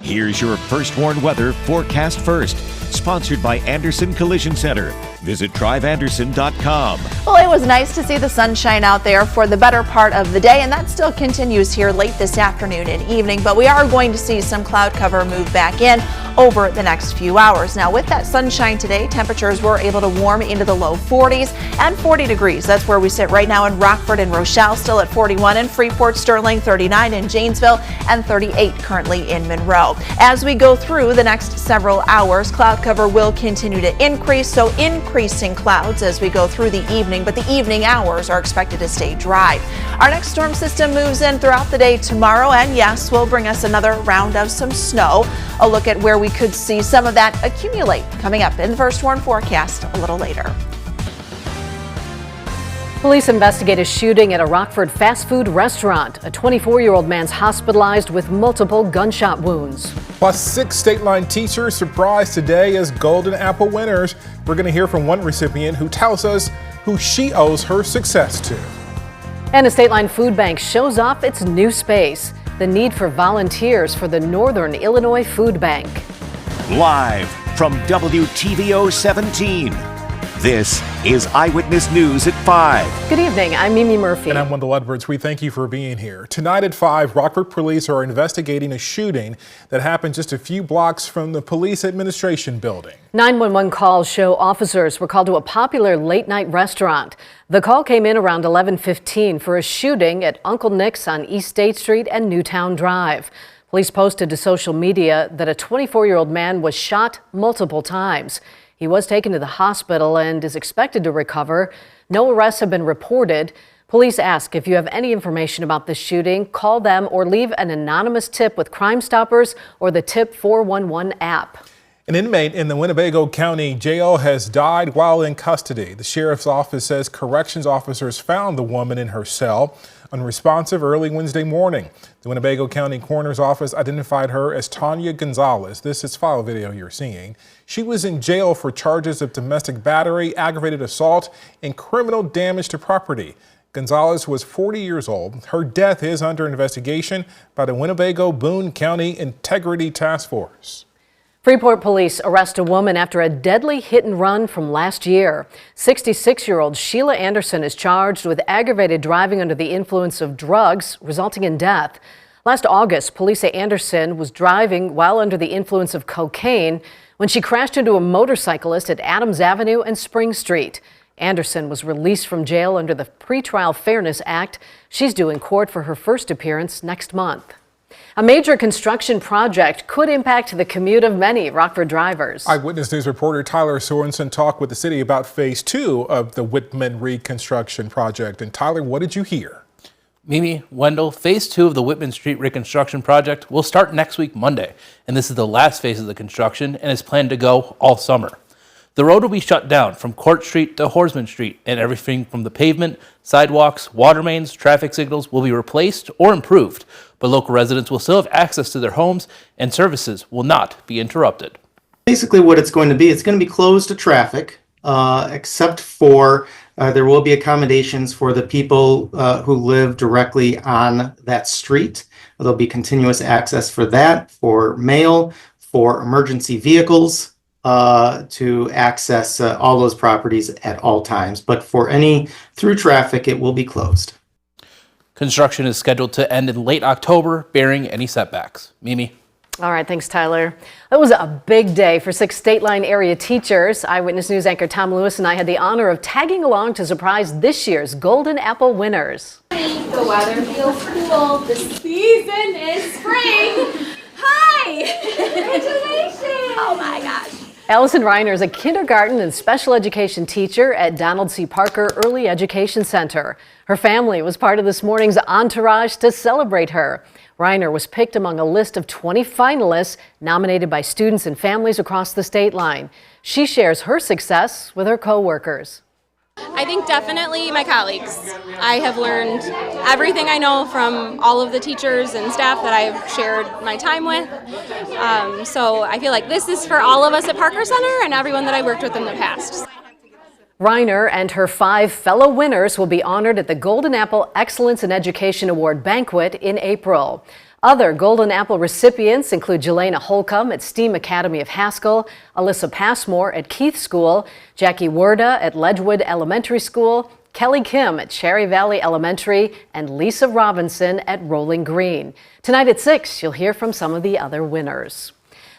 Here's your First Warn weather forecast first. Sponsored by Anderson Collision Center. Visit driveanderson.com. Well, it was nice to see the sunshine out there for the better part of the day, and that still continues here late this afternoon and evening, but we are going to see some cloud cover move back in over the next few hours. Now, with that sunshine today, temperatures were able to warm into the low 40s and 40 degrees. That's where we sit right now in Rockford and Rochelle, still at 41 in Freeport, Sterling, 39 in Janesville, and 38 currently in Monroe. As we go through the next several hours, cloud cover will continue to increase, so increasing clouds as we go through the evening, but the evening hours are expected to stay dry. Our next storm system moves in throughout the day tomorrow, and yes, will bring us another round of some snow. A look at where we could see some of that accumulate coming up in the First Warn forecast a little later. Police investigate a shooting at a Rockford fast food restaurant. A 24-year-old man's hospitalized with multiple gunshot wounds. Plus, 6 state line teachers surprised today as Golden Apple winners. We're going to hear from one recipient who tells us who she owes her success to. And a state line food bank shows off its new space. The need for volunteers for the Northern Illinois Food Bank. Live from WTVO 17. This is Eyewitness News at 5. Good evening, I'm Mimi Murphy. And I'm Wendell Edwards. We thank you for being here. Tonight at 5, Rockford police are investigating a shooting that happened just a few blocks from the police administration building. 911 calls show officers were called to a popular late-night restaurant. The call came in around 11:15 for a shooting at Uncle Nick's on East State Street and Newtown Drive. Police posted to social media that a 24-year-old man was shot multiple times. He was taken to the hospital and is expected to recover. No arrests have been reported. Police ask if you have any information about the shooting, call them or leave an anonymous tip with Crime Stoppers or the Tip 411 app. An inmate in the Winnebago County Jail has died while in custody. The sheriff's office says corrections officers found the woman in her cell unresponsive early Wednesday morning. The Winnebago County Coroner's Office identified her as Tanya Gonzalez. This is file video you're seeing. She was in jail for charges of domestic battery, aggravated assault, and criminal damage to property. Gonzalez was 40 years old. Her death is under investigation by the Winnebago Boone County Integrity Task Force. Freeport police arrest a woman after a deadly hit and run from last year. 66-year-old Sheila Anderson is charged with aggravated driving under the influence of drugs, resulting in death. Last August, police say Anderson was driving while under the influence of cocaine when she crashed into a motorcyclist at Adams Avenue and Spring Street. Anderson was released from jail under the Pretrial Fairness Act. She's due in court for her first appearance next month. A major construction project could impact the commute of many Rockford drivers. Eyewitness News reporter Tyler Sorensen talked with the city about phase 2 of the Whitman reconstruction project. And Tyler, what did you hear? Mimi, Wendell, phase 2 of the Whitman Street reconstruction project will start next week, Monday. And this is the last phase of the construction and is planned to go all summer. The road will be shut down from Court Street to Horsman Street, and everything from the pavement, sidewalks, water mains, traffic signals will be replaced or improved. But local residents will still have access to their homes and services will not be interrupted. Basically what it's going to be closed to traffic, except for there will be accommodations for the people who live directly on that street. There'll be continuous access for that, for mail, for emergency vehicles, to access all those properties at all times. But for any through traffic, it will be closed. Construction is scheduled to end in late October, bearing any setbacks. Mimi. All right, thanks, Tyler. It was a big day for 6 state line area teachers. Eyewitness News anchor Tom Lewis and I had the honor of tagging along to surprise this year's Golden Apple winners. The weather feels cool. The season is spring. Hi! Congratulations! Oh my gosh. Allison Reiner is a kindergarten and special education teacher at Donald C. Parker Early Education Center. Her family was part of this morning's entourage to celebrate her. Reiner was picked among a list of 20 finalists nominated by students and families across the state line. She shares her success with her co-workers. I think definitely my colleagues. I have learned everything I know from all of the teachers and staff that I've shared my time with. So I feel like this is for all of us at Parker Center and everyone that I worked with in the past. Reiner and her 5 fellow winners will be honored at the Golden Apple Excellence in Education Award banquet in April. Other Golden Apple recipients include Jelena Holcomb at STEAM Academy of Haskell, Alyssa Passmore at Keith School, Jackie Werda at Ledgewood Elementary School, Kelly Kim at Cherry Valley Elementary, and Lisa Robinson at Rolling Green. Tonight at 6, you'll hear from some of the other winners.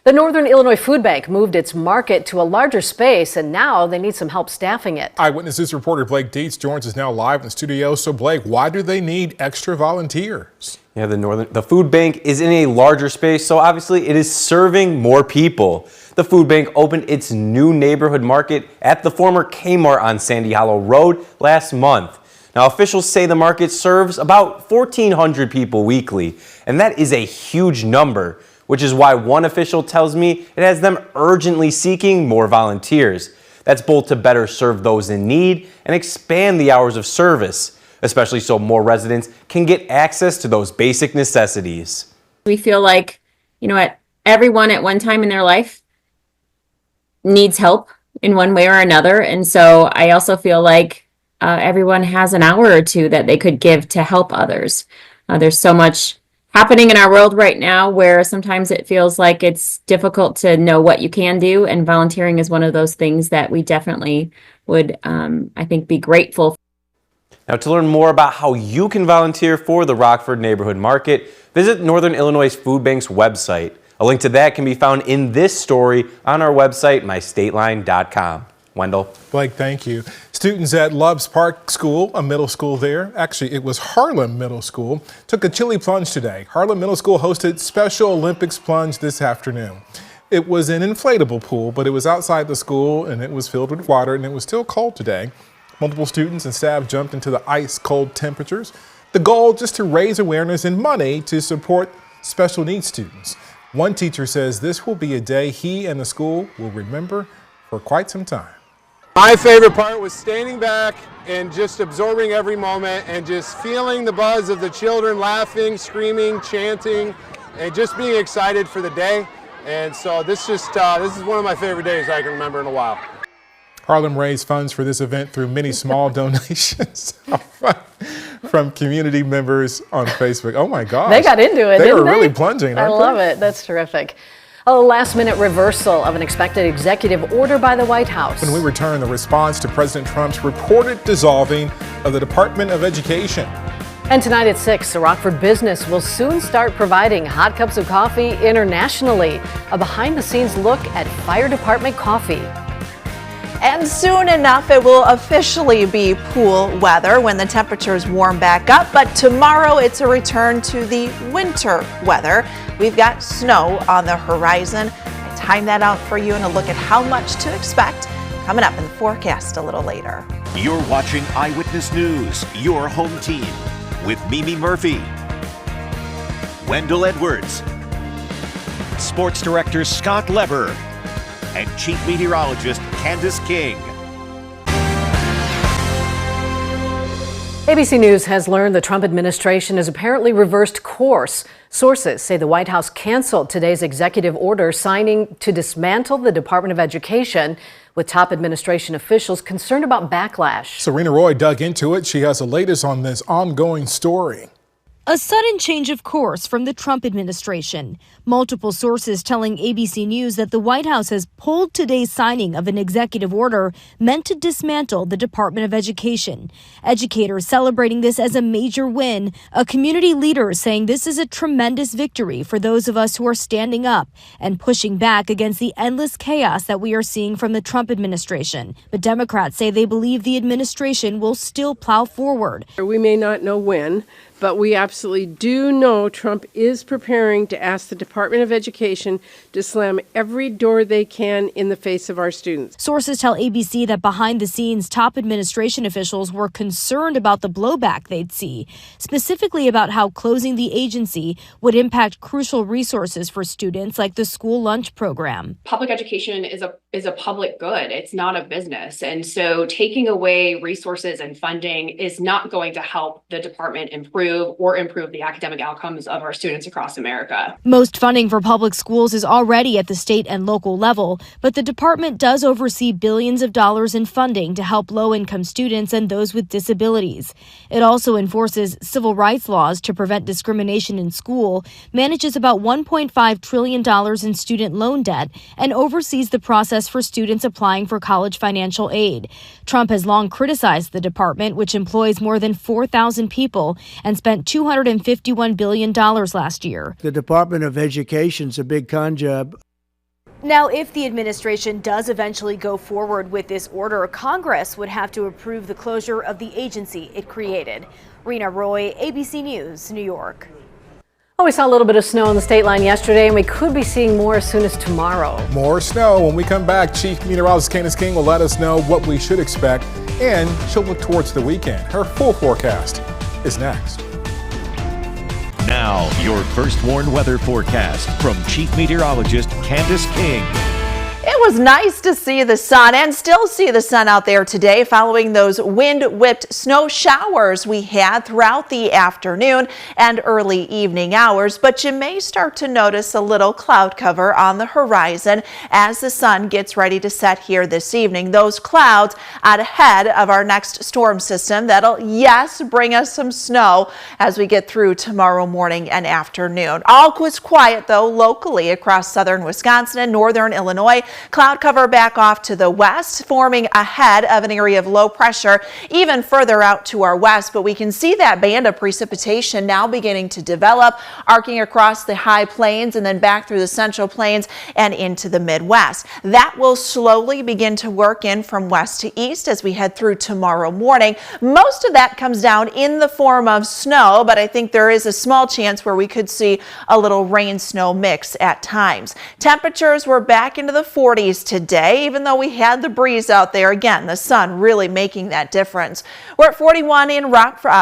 The Northern Illinois Food Bank moved its market to a larger space, and now they need some help staffing it. Eyewitness News reporter Blake Dietz joins us now live in the studio. So Blake, why do they need extra volunteers? Yeah, the food bank is in a larger space, so obviously it is serving more people. The food bank opened its new neighborhood market at the former Kmart on Sandy Hollow Road last month. Now, officials say the market serves about 1,400 people weekly, and that is a huge number, which is why one official tells me it has them urgently seeking more volunteers. That's both to better serve those in need and expand the hours of service, especially so more residents can get access to those basic necessities. We feel like, everyone at one time in their life needs help in one way or another. And so I also feel like everyone has an hour or two that they could give to help others. There's so much happening in our world right now where sometimes it feels like it's difficult to know what you can do. And volunteering is one of those things that we definitely would, I think, be grateful for. Now, to learn more about how you can volunteer for the Rockford Neighborhood Market, visit Northern Illinois Food Bank's website. A link to that can be found in this story on our website, mystateline.com. Wendell. Blake, thank you. Students at Loves Park School, a middle school there, actually it was Harlem Middle School, took a chilly plunge today. Harlem Middle School hosted Special Olympics plunge this afternoon. It was an inflatable pool, but it was outside the school and it was filled with water and it was still cold today. Multiple students and staff jumped into the ice cold temperatures. The goal just to raise awareness and money to support special needs students. One teacher says this will be a day he and the school will remember for quite some time. My favorite part was standing back and just absorbing every moment and just feeling the buzz of the children laughing, screaming, chanting, and just being excited for the day. And so this is one of my favorite days I can remember in a while. Harlem raised funds for this event through many small donations from community members on Facebook. Oh my gosh. They got into it, They didn't were they? really plunging, I love it. That's terrific. A last-minute reversal of an expected executive order by the White House. When we return, the response to President Trump's reported dissolving of the Department of Education. And tonight at 6, a Rockford business will soon start providing hot cups of coffee internationally. A behind-the-scenes look at fire department coffee. And soon enough, it will officially be pool weather when the temperatures warm back up. But tomorrow, it's a return to the winter weather. We've got snow on the horizon. I timed that out for you and a look at how much to expect coming up in the forecast a little later. You're watching Eyewitness News, your home team, with Mimi Murphy, Wendell Edwards, Sports Director Scott Leber, and Chief Meteorologist Candace King. ABC News has learned the Trump administration has apparently reversed course. Sources say the White House canceled today's executive order signing to dismantle the Department of Education, with top administration officials concerned about backlash. Serena Roy dug into it. She has the latest on this ongoing story. A sudden change of course from the Trump administration. Multiple sources telling ABC News that the White House has pulled today's signing of an executive order meant to dismantle the Department of Education. Educators celebrating this as a major win. A community leader saying this is a tremendous victory for those of us who are standing up and pushing back against the endless chaos that we are seeing from the Trump administration. But Democrats say they believe the administration will still plow forward. We may not know when, but we absolutely do know Trump is preparing to ask the Department of Education to slam every door they can in the face of our students. Sources tell ABC that behind the scenes, top administration officials were concerned about the blowback they'd see, specifically about how closing the agency would impact crucial resources for students like the school lunch program. Public education is is a public good. It's not a business. And so taking away resources and funding is not going to help the department improve the academic outcomes of our students across America. Most funding for public schools is already at the state and local level, but the department does oversee billions of dollars in funding to help low-income students and those with disabilities. It also enforces civil rights laws to prevent discrimination in school, manages about $1.5 trillion in student loan debt, and oversees the process for students applying for college financial aid. Trump has long criticized the department, which employs more than 4,000 people and spent $251 billion last year. The Department of Education's a big con job. Now, if the administration does eventually go forward with this order, Congress would have to approve the closure of the agency it created. Rena Roy, ABC News, New York. Oh, we saw a little bit of snow on the state line yesterday, and we could be seeing more as soon as tomorrow. More snow. When we come back, Chief Meteorologist Candace King will let us know what we should expect, and she'll look towards the weekend. Her full forecast is next. Now, your first warned weather forecast from Chief Meteorologist Candace King. It was nice to see the sun and still see the sun out there today following those wind-whipped snow showers we had throughout the afternoon and early evening hours. But you may start to notice a little cloud cover on the horizon as the sun gets ready to set here this evening. Those clouds out ahead of our next storm system that'll, yes, bring us some snow as we get through tomorrow morning and afternoon. All was quiet, though, locally across southern Wisconsin and northern Illinois. Cloud cover back off to the west, forming ahead of an area of low pressure even further out to our west. But we can see that band of precipitation now beginning to develop, arcing across the high plains and then back through the central plains and into the Midwest. That will slowly begin to work in from west to east as we head through tomorrow morning. Most of that comes down in the form of snow, but I think there is a small chance where we could see a little rain-snow mix at times. Temperatures were back into the 40s today, even though we had the breeze out there. Again, the sun really making that difference. We're at 41 in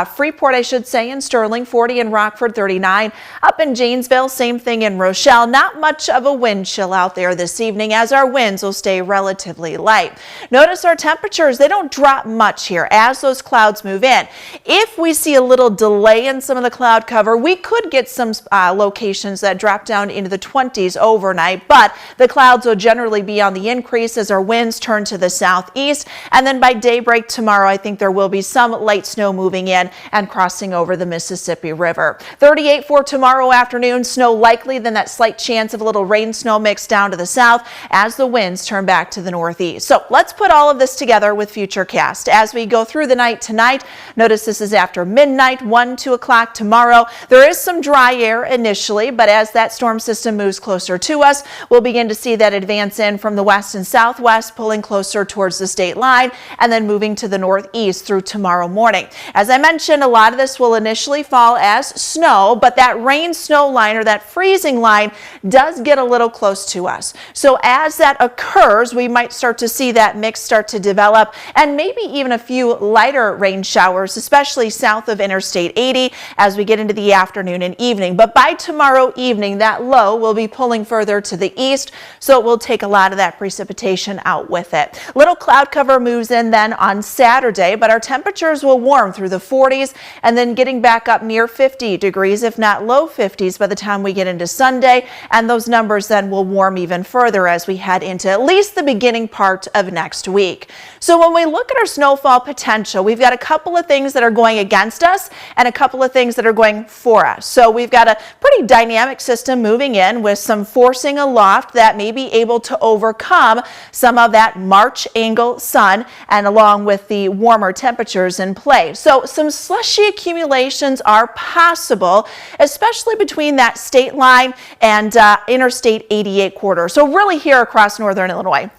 Freeport, I should say, in Sterling, 40 in Rockford, 39 up in Janesville, same thing in Rochelle. Not much of a wind chill out there this evening as our winds will stay relatively light. Notice our temperatures, they don't drop much here as those clouds move in. If we see a little delay in some of the cloud cover, we could get some locations that drop down into the 20s overnight, but the clouds will generally be on the increase as our winds turn to the southeast. And then by daybreak tomorrow, I think there will be some light snow moving in and crossing over the Mississippi River. 38 for tomorrow afternoon, snow likely, then that slight chance of a little rain snow mix down to the south as the winds turn back to the northeast. So let's put all of this together with Futurecast. As we go through the night tonight, notice this is after midnight, 1, 2 o'clock tomorrow. There is some dry air initially, but as that storm system moves closer to us, we'll begin to see that advance in from the west and southwest, pulling closer towards the state line and then moving to the northeast through tomorrow morning. As I mentioned, a lot of this will initially fall as snow, but that rain snow line or that freezing line does get a little close to us. So as that occurs, we might start to see that mix start to develop and maybe even a few lighter rain showers, especially south of Interstate 80 as we get into the afternoon and evening. But by tomorrow evening, that low will be pulling further to the east, so it will take a lot of that precipitation out with it. Little cloud cover moves in then on Saturday, but our temperatures will warm through the 40s and then getting back up near 50 degrees, if not low 50s by the time we get into Sunday. And those numbers then will warm even further as we head into at least the beginning part of next week. So when we look at our snowfall potential, we've got a couple of things that are going against us and a couple of things that are going for us. So we've got a pretty dynamic system moving in with some forcing aloft that may be able to overcome some of that March angle sun and along with the warmer temperatures in play. So some slushy accumulations are possible, especially between that state line and Interstate 88 corridor. So really here across northern Illinois.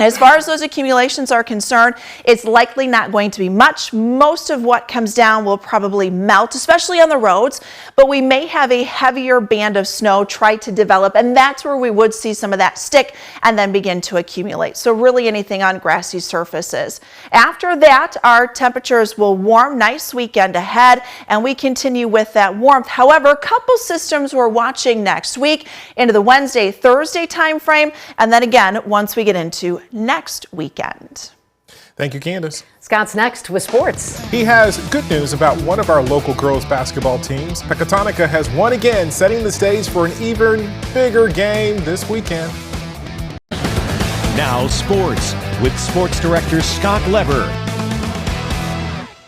As far as those accumulations are concerned, it's likely not going to be much. Most of what comes down will probably melt, especially on the roads, but we may have a heavier band of snow try to develop, and that's where we would see some of that stick and then begin to accumulate. So really anything on grassy surfaces. After that, our temperatures will warm. Nice weekend ahead, and we continue with that warmth. However, a couple systems we're watching next week into the Wednesday, Thursday time frame, and then again once we get into next weekend. Thank you, Candace. Scott's next with sports. He has good news about one of our local girls basketball teams. Pecatonica has won again, setting the stage for an even bigger game this weekend. Now sports with sports director Scott Lever.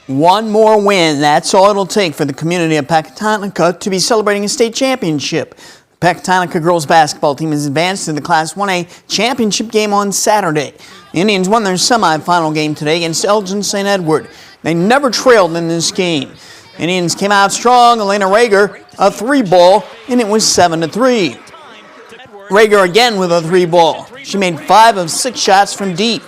One more win, that's all it'll take for the community of Pecatonica to be celebrating a state championship. The Pecatonica girls basketball team has advanced to the Class 1A championship game on Saturday. The Indians won their semifinal game today against Elgin St. Edward. They never trailed in this game. The Indians came out strong. Elena Rager, a 3-ball, and it was 7-3. Rager again with a 3-ball. She made 5 of 6 shots from deep.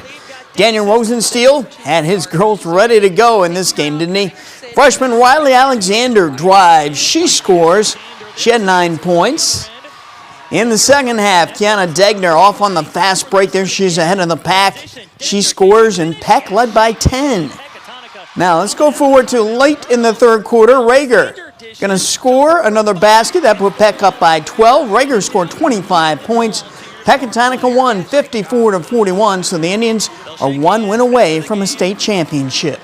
Daniel Rosensteel had his girls ready to go in this game, didn't he? Freshman Riley Alexander drives. She scores. She had 9 points. In the second half, Kiana Degner off on the fast break there. She's ahead of the pack. She scores, and Peck led by 10. Now let's go forward to late in the third quarter. Rager going to score another basket. That put Peck up by 12. Rager scored 25 points. Pecatonica won 54-41, so the Indians are 1 win away from a state championship.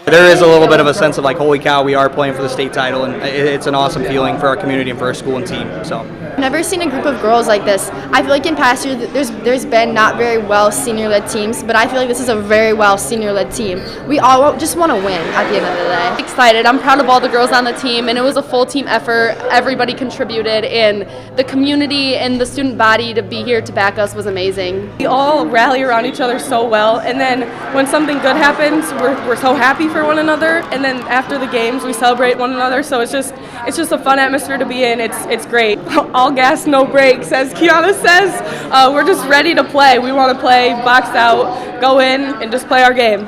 There is a little bit of a sense of like, holy cow, we are playing for the state title, and it's an awesome feeling for our community and for our school and team. So, I've never seen a group of girls like this. I feel like in past years there's been not very well senior-led teams, but I feel like this is a very well senior-led team. We all just want to win at the end of the day. Excited. I'm proud of all the girls on the team, and it was a full team effort. Everybody contributed, and the community and the student body to be here to back us was amazing. We all rally around each other so well, and then when something good happens, we're so happy for one another, and then after the games we celebrate one another, so it's just a fun atmosphere to be in. It's great. All gas, no brakes, as Kiana says. We're just ready to play. We want to play, box out, go in, and just play our game.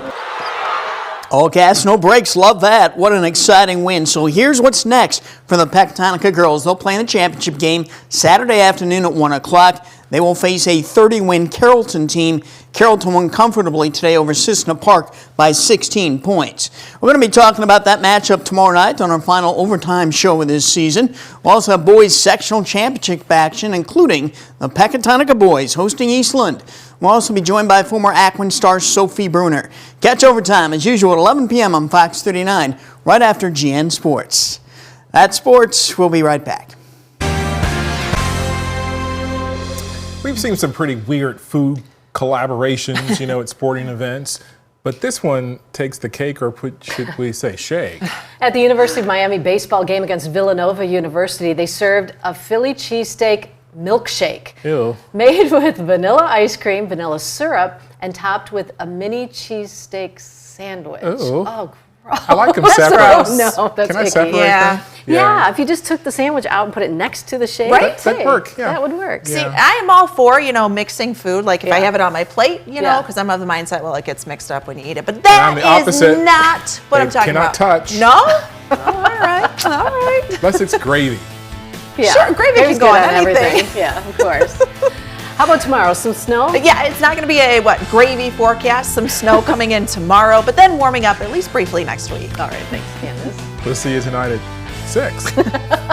All gas, no brakes. Love that. What an exciting win. So here's what's next for the Pecatonica girls. They'll play in the championship game Saturday afternoon at 1 o'clock. They will face a 30-win Carrollton team. Carrollton won comfortably today over Cissna Park by 16 points. We're going to be talking about that matchup tomorrow night on our final overtime show of this season. We'll also have boys sectional championship action, including the Pecatonica boys hosting Eastland. We'll also be joined by former Aquin star Sophie Bruner. Catch overtime as usual at 11 p.m. on Fox 39 right after GN Sports. That's sports. We'll be right back. We've seen some pretty weird food collaborations, at sporting events. But this one takes the cake, or should we say shake? At the University of Miami baseball game against Villanova University, they served a Philly cheesesteak milkshake. Ew. Made with vanilla ice cream, vanilla syrup, and topped with a mini cheesesteak sandwich. Ooh. Oh, gross. I like them separate. No, that's Can I icky. separate them? Yeah, if you just took the sandwich out and put it next to the shake, Right. That'd work, yeah. That would work. See, I am all for, mixing food. Like if I Yeah. have it on my plate, Yeah. because I'm of the mindset, well, it gets mixed up when you eat it. But that I'm the is opposite. not what I'm They talking cannot about. touch. No? Oh, all right. All right. Unless it's gravy. Yeah. Sure, gravy Gravy's can go good on anything. everything. Yeah, of course. How about tomorrow? Some snow? Yeah, it's not going to be a gravy forecast. Some snow coming in tomorrow, but then warming up at least briefly next week. All right, thanks, Candace. We'll see you tonight at 6.